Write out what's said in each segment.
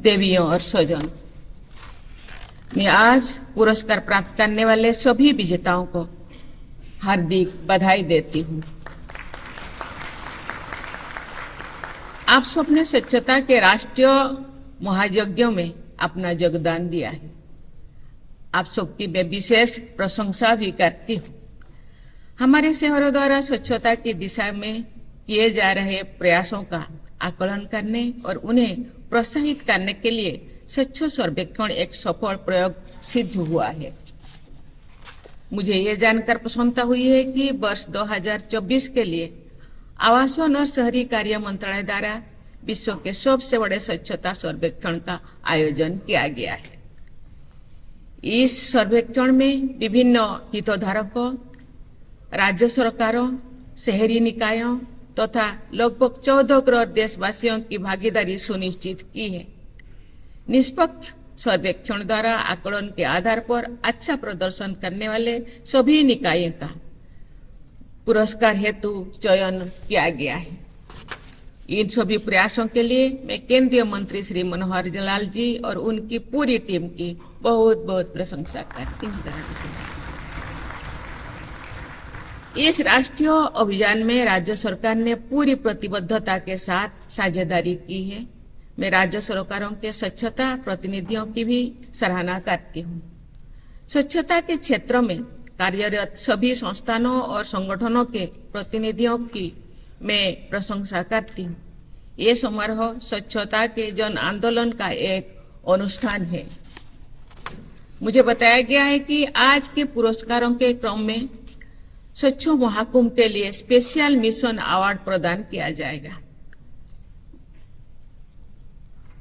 देवियों और स्वजन, मैं आज पुरस्कार प्राप्त करने वाले सभी विजेताओं को हार्दिक बधाई देती हूँ। आप सबने स्वच्छता के राष्ट्रीय महायज्ञों में अपना योगदान दिया है। आप सबकी मैं विशेष प्रशंसा भी करती हूँ। हमारे शहरों द्वारा स्वच्छता की दिशा में किए जा रहे प्रयासों का आकलन करने और उन्हें प्रोत्साहित करने के लिए स्वच्छ सर्वेक्षण एक सफल प्रयोग सिद्ध हुआ है। मुझे ये जानकर प्रसन्नता हुई है कि वर्ष 2024 के लिए आवासन और शहरी कार्य मंत्रालय द्वारा विश्व के सबसे बड़े स्वच्छता सर्वेक्षण का आयोजन किया गया है। इस सर्वेक्षण में विभिन्न हितधारकों, राज्य सरकारों, शहरी निकायों तथा लगभग 14 करोड़ देशवासियों की भागीदारी सुनिश्चित की है। निष्पक्ष सर्वेक्षण द्वारा आकलन के आधार पर अच्छा प्रदर्शन करने वाले सभी निकायों का पुरस्कार हेतु चयन किया गया है। इन सभी प्रयासों के लिए मैं केंद्रीय मंत्री श्री मनोहर लाल जी और उनकी पूरी टीम की बहुत बहुत प्रशंसा करती हूँ। इस राष्ट्रीय अभियान में राज्य सरकार ने पूरी प्रतिबद्धता के साथ साझेदारी की है। मैं राज्य सरकारों के स्वच्छता प्रतिनिधियों की भी सराहना करती हूँ। स्वच्छता के क्षेत्र में कार्यरत सभी संस्थानों और संगठनों के प्रतिनिधियों की मैं प्रशंसा करती हूँ। ये समारोह स्वच्छता के जन आंदोलन का एक अनुष्ठान है। मुझे बताया गया है कि आज के पुरस्कारों के क्रम में स्वच्छ महाकुंभ के लिए स्पेशल मिशन अवार्ड प्रदान किया जाएगा।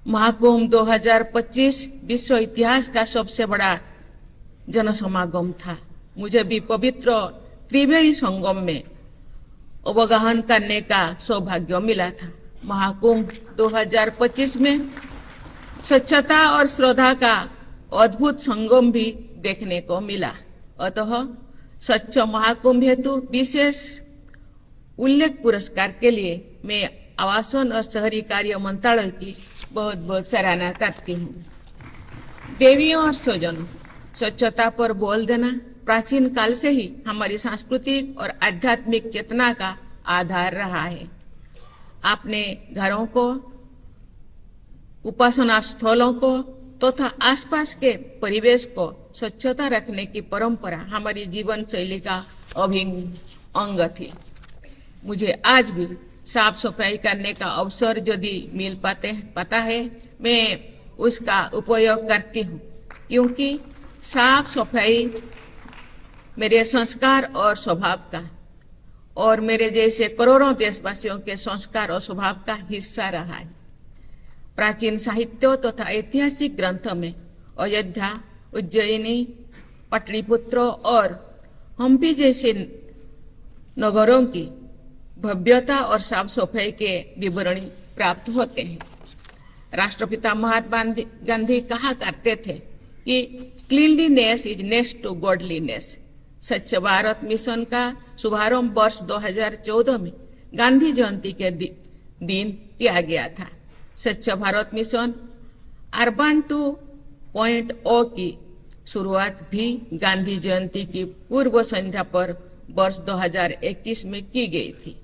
महाकुंभ 2025 विश्व इतिहास का सबसे बड़ा जनसमागम था। मुझे भी पवित्र त्रिवेणी संगम में अवगाहन करने का सौभाग्य मिला था। महाकुंभ 2025 में स्वच्छता और श्रद्धा का अद्भुत संगम भी देखने को मिला। अतः स्वच्छ महाकुंभ हेतु विशेष उल्लेख पुरस्कार के लिए मैं आवासन और शहरी कार्य मंत्रालय की बहुत बहुत सराहना करती हूँ। देवियों और स्वजनों, स्वच्छता पर बोल देना प्राचीन काल से ही हमारी सांस्कृतिक और आध्यात्मिक चेतना का आधार रहा है। आपने घरों को, उपासना स्थलों को तथा आसपास के परिवेश को स्वच्छता रखने की परंपरा हमारी जीवन शैली का अभिन्न अंग थी। मुझे आज भी साफ सफाई करने का अवसर यदि मिल पाता है, मैं उसका उपयोग करती हूँ, क्योंकि साफ सफाई मेरे संस्कार और स्वभाव का और मेरे जैसे करोड़ों देशवासियों के संस्कार और स्वभाव का हिस्सा रहा है। प्राचीन साहित्यों तथा ऐतिहासिक ग्रंथों में अयोध्या, उज्जैनी, पटलिपुत्र और हम्पी जैसे नगरों की भव्यता और साफ सफाई के विवरण प्राप्त होते हैं। राष्ट्रपिता महात्मा गांधी कहा करते थे कि cleanliness is next to godliness. Swachh Bharat mission का शुभारंभ वर्ष 2014 में गांधी जयंती के दिन किया गया था। स्वच्छ भारत मिशन अर्बन 2.0 की शुरुआत भी गांधी जयंती की पूर्व संध्या पर वर्ष 2021 में की गई थी।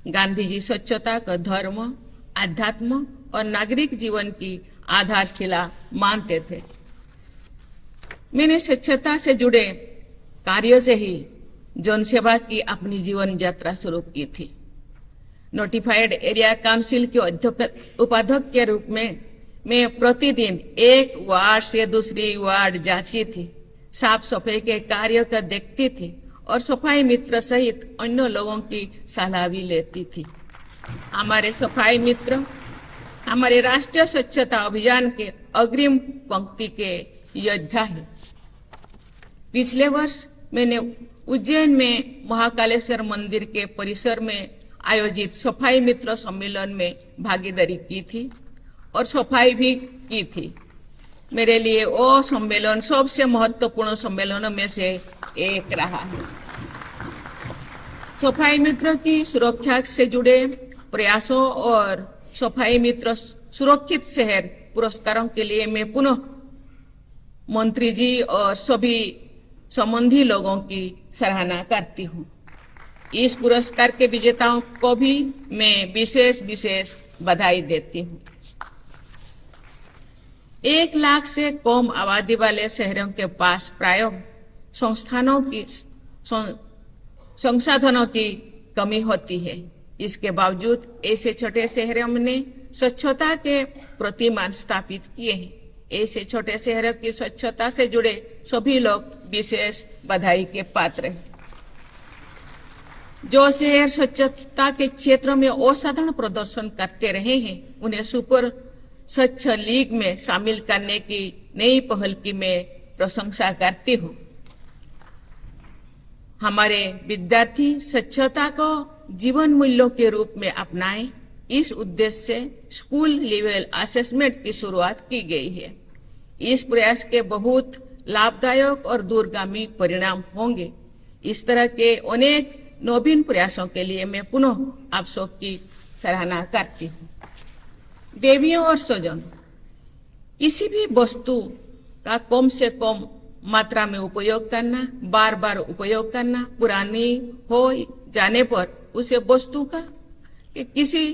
गांधी जी स्वच्छता को धर्म, आध्यात्म और नागरिक जीवन की आधारशिला मानते थे। मैंने स्वच्छता से जुड़े कार्यों से ही जनसेवा की अपनी जीवन यात्रा शुरू की थी। नोटिफाइड एरिया काउंसिल के उपाध्यक्ष के रूप में मैं प्रतिदिन एक वार्ड से दूसरी वार्ड जाती थी, साफ सफाई के कार्य को देखती थी और सफाई मित्र सहित अन्य लोगों की सलाह भी लेती थी। हमारे सफाई मित्र हमारे राष्ट्रीय स्वच्छता अभियान के अग्रिम पंक्ति के योद्धा है। पिछले वर्ष मैंने उज्जैन में महाकालेश्वर मंदिर के परिसर में आयोजित सफाई मित्र सम्मेलन में भागीदारी की थी और सफाई भी की थी। मेरे लिए वो सम्मेलन सबसे महत्वपूर्ण सम्मेलनों में से एक रहा है। सफाई मित्र की सुरक्षा से जुड़े प्रयासों और सफाई मित्र सुरक्षित शहर पुरस्कारों के लिए मैं पुनः मंत्री जी और सभी संबंधी लोगों की सराहना करती हूँ। इस पुरस्कार के विजेताओं को भी मैं विशेष बधाई देती हूँ। 1 लाख से कम आबादी वाले शहरों के पास प्राय संसाधनों की कमी होती है। इसके बावजूद ऐसे छोटे शहरों ने स्वच्छता के प्रतिमान स्थापित किए हैं। ऐसे छोटे शहरों की स्वच्छता से जुड़े सभी लोग विशेष बधाई के पात्र हैं। जो शहर स्वच्छता के क्षेत्र में असाधारण प्रदर्शन करते रहे हैं, उन्हें सुपर स्वच्छ लीग में शामिल करने की नई पहल की मैं प्रशंसा करती हूँ। हमारे विद्यार्थी स्वच्छता को जीवन मूल्यों के रूप में अपनाएं, इस उद्देश्य से स्कूल लेवल असेसमेंट की शुरुआत की गई है। इस प्रयास के बहुत लाभदायक और दूरगामी परिणाम होंगे। इस तरह के अनेक नवीन प्रयासों के लिए मैं पुनः आप सबकी सराहना करती हूँ। देवियों और स्वजन, किसी भी वस्तु का कम से कम मात्रा में उपयोग करना, बार बार उपयोग करना, पुरानी हो जाने पर उसे वस्तु का किसी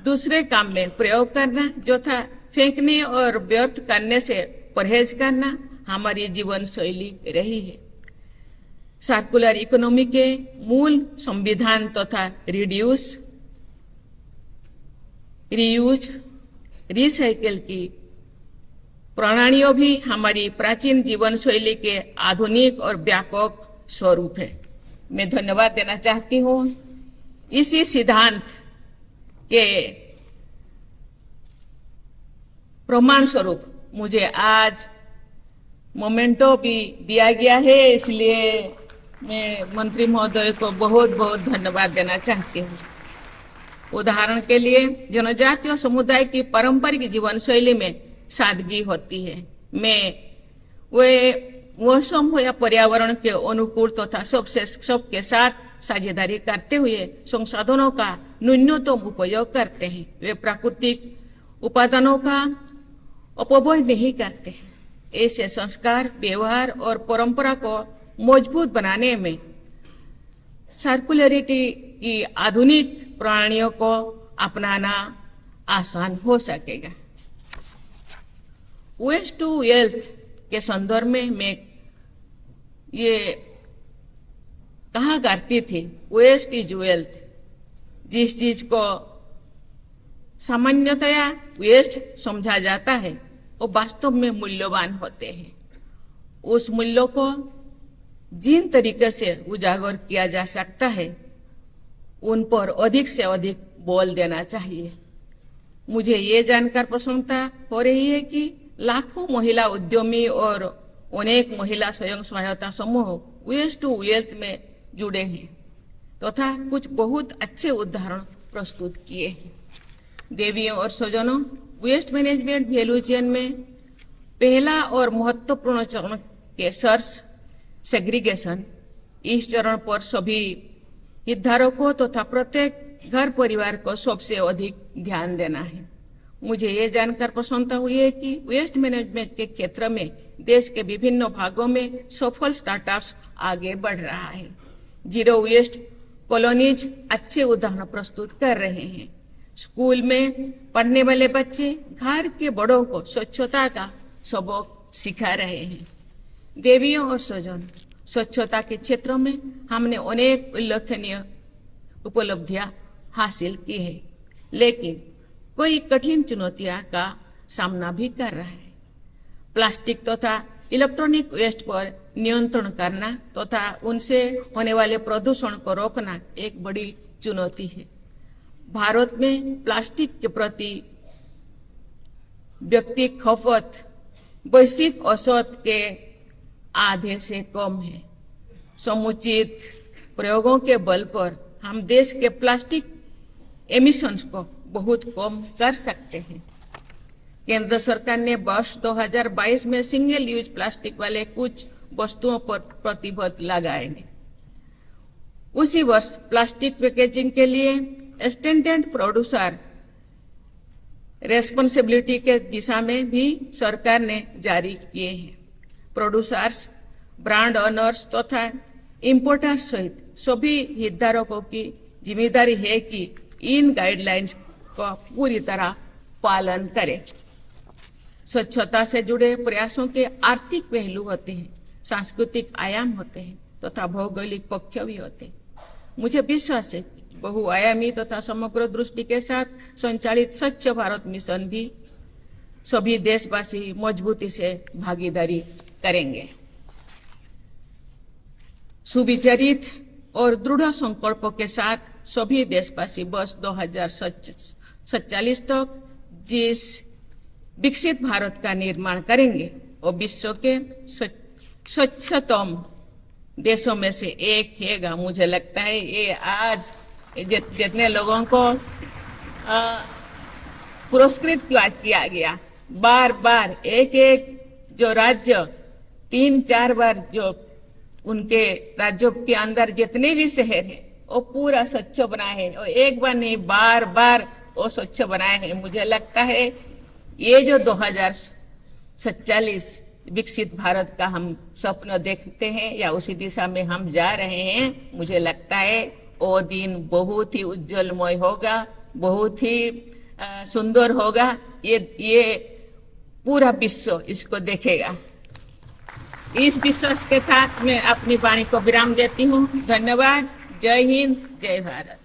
दूसरे काम में प्रयोग करना, जो था फेंकने और व्यर्थ करने से परहेज करना हमारी जीवन शैली रही है। सर्कुलर इकोनॉमी के मूल संविधान तथा रिड्यूस, रीयूज, रिसाइकिल की प्रणालियों भी हमारी प्राचीन जीवन शैली के आधुनिक और व्यापक स्वरूप है। मैं धन्यवाद देना चाहती हूँ। इसी सिद्धांत के प्रमाण स्वरूप मुझे आज मोमेंटो भी दिया गया है, इसलिए मैं मंत्री महोदय को बहुत बहुत धन्यवाद देना चाहती हूँ। उदाहरण के लिए जनजातीय समुदाय की पारंपरिक जीवन शैली में सादगी होती है। मैं मौसम या पर्यावरण के अनुकूल तथा सबके साथ साझेदारी करते हुए संसाधनों का न्यूनतम उपयोग करते हैं। वे प्राकृतिक उपादानों का अपव्यय नहीं करते हैं। ऐसे संस्कार, व्यवहार और परंपरा को मजबूत बनाने में सर्कुलरिटी की आधुनिक प्रणालियों को अपनाना आसान हो सकेगा। वेस्ट टू वेल्थ के संदर्भ में मैं ये कहा करती थी, वेस्ट इज वेल्थ। जिस चीज को सामान्यतया वेस्ट समझा जाता है वो वास्तव में मूल्यवान होते हैं। उस मूल्यों को जिन तरीके से उजागर किया जा सकता है उन पर अधिक से अधिक बल देना चाहिए। मुझे ये जानकर प्रसन्नता हो रही है कि लाखों महिला उद्यमी और अनेक महिला स्वयं सहायता समूह वेस्ट टू वेल्थ में जुड़े हैं तथा कुछ बहुत अच्छे उदाहरण प्रस्तुत किए हैं। देवियों और स्वजनों, वेस्ट मैनेजमेंट वैल्यू चेन में पहला और महत्वपूर्ण चरण के सर्च सेग्रीगेशन, इस चरण पर सभी हितधारकों तथा प्रत्येक घर परिवार को सबसे अधिक ध्यान देना है। मुझे ये जानकर प्रसन्नता हुई है कि वेस्ट मैनेजमेंट के क्षेत्र में देश के विभिन्न भागों में सफल स्टार्टअप्स आगे बढ़ रहा है। जीरो वेस्ट कॉलोनीज अच्छे उदाहरण प्रस्तुत कर रहे हैं। स्कूल में पढ़ने वाले बच्चे घर के बड़ों को स्वच्छता का सबक सिखा रहे हैं। देवियों और स्वजन, स्वच्छता के क्षेत्र में हमने अनेक उल्लेखनीय उपलब्धियां हासिल की है, लेकिन कोई कठिन चुनौतियां का सामना भी कर रहा है। प्लास्टिक तथा इलेक्ट्रॉनिक वेस्ट पर नियंत्रण करना तथा उनसे होने वाले प्रदूषण को रोकना एक बड़ी चुनौती है। भारत में प्लास्टिक के प्रति व्यक्ति खपत वैश्विक औसत के आधे से कम है। समुचित प्रयोगों के बल पर हम देश के प्लास्टिक एमिशंस को बहुत कम कर सकते हैं। केंद्र सरकार ने वर्ष 2022 में सिंगल यूज प्लास्टिक वाले कुछ वस्तुओं पर प्रतिबंध लगाए हैं। उसी वर्ष प्लास्टिक पैकेजिंग के लिए स्टैंडर्ड प्रोड्यूसर रेस्पॉन्सिबिलिटी के दिशा में भी सरकार ने जारी किए हैं। प्रोड्यूसर्स, ब्रांड ओनर्स तथा इंपोर्टर्स सहित सभी हितधारकों की जिम्मेदारी है कि इन गाइडलाइंस का पूरी तरह पालन करें। स्वच्छता से जुड़े प्रयासों के आर्थिक पहलू होते हैं, सांस्कृतिक आयाम होते हैं तथा भौगोलिक पक्ष भी होते हैं। मुझे विश्वास है कि बहुआयामी तथा समग्र दृष्टि के साथ संचालित स्वच्छ भारत मिशन भी सभी देशवासी मजबूती से भागीदारी करेंगे। सुविचारित और दृढ़ संकल्पों के साथ सभी देशवासी वर्ष 2047 तक जिस विकसित भारत का निर्माण करेंगे और विश्व के स्वच्छतम देशों में से एक हैगा। मुझे लगता है ये आज जितने लोगों को पुरस्कृत किया गया, बार बार एक एक जो राज्य 3-4 बार जो उनके राज्यों के अंदर जितने भी शहर हैं वो पूरा स्वच्छ बनाए हैं और एक बार नहीं बार बार वो स्वच्छ बनाए हैं। मुझे लगता है ये जो 2047 विकसित भारत का हम स्वप्न देखते हैं या उसी दिशा में हम जा रहे हैं, मुझे लगता है वो दिन बहुत ही उज्जवलमय होगा, बहुत ही सुंदर होगा। ये पूरा विश्व इसको देखेगा। इस विश्वास के साथ मैं अपनी वाणी को विराम देती हूँ। धन्यवाद। जय हिंद, जय भारत।